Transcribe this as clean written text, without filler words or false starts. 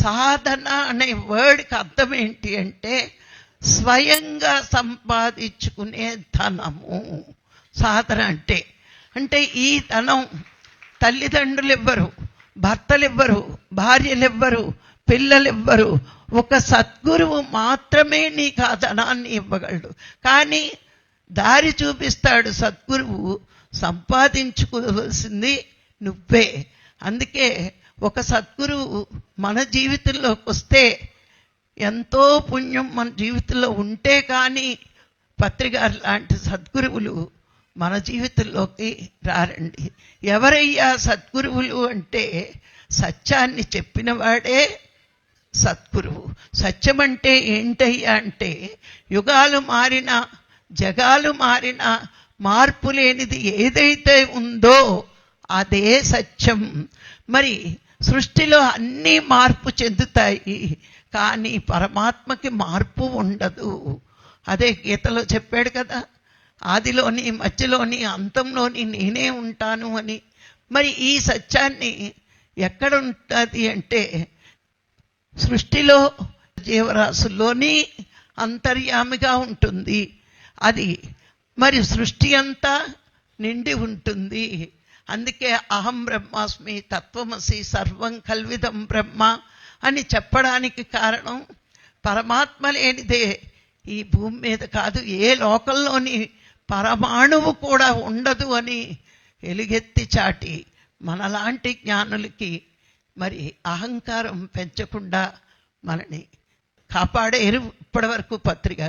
సాధన అనే వర్డ్కి అర్థం ఏంటి అంటే స్వయంగా సంపాదించుకునే ధనము. సాధన అంటే అంటే ఈ ధనం తల్లిదండ్రులు ఇవ్వరు, భర్తలు ఇవ్వరు, భార్యలు ఇవ్వరు, పిల్లలు ఇవ్వరు. ఒక సద్గురువు మాత్రమే నీకు ఆ ధనాన్ని ఇవ్వగలడు. కానీ దారి చూపిస్తాడు సద్గురువు. సంపాదించుకోవలసింది నువ్వే. అందుకే ఒక సద్గురువు మన జీవితంలోకి వస్తే ఎంతో పుణ్యం మన జీవితంలో ఉంటే కానీ పత్రిగారు లాంటి సద్గురువులు మన జీవితంలోకి రారండి. ఎవరయ్యా సద్గురువులు అంటే సత్యాన్ని చెప్పిన వాడే సద్గురువు. సత్యం అంటే ఏంటయ్యా అంటే యుగాలు మారినా జగాలు మారినా మార్పు లేనిది ఏదైతే ఉందో అదే సత్యం. మరి సృష్టిలో అన్నీ మార్పు చెందుతాయి, కానీ పరమాత్మకి మార్పు ఉండదు. అదే గీతలో చెప్పాడు కదా, ఆదిలోని మధ్యలోని అంతంలోని నేనే ఉంటాను అని. మరి ఈ సత్యాన్ని ఎక్కడ ఉంటుంది అంటే సృష్టిలో జీవరాశుల్లోని అంతర్యామిగా ఉంటుంది. అది మరి సృష్టి అంతా నిండి ఉంటుంది. అందుకే అహం బ్రహ్మాస్మి, తత్వమసి, సర్వం కల్విదం బ్రహ్మ అని చెప్పడానికి కారణం పరమాత్మ లేనిదే ఈ భూమి మీద కాదు, ఏ లోకంలోని పరమాణువు కూడా ఉండదు అని ఎలుగెత్తి చాటి మనలాంటి జ్ఞానులకి మరి అహంకారం పెంచకుండా మనని కాపాడేరు ఇప్పటి వరకు పత్రిక.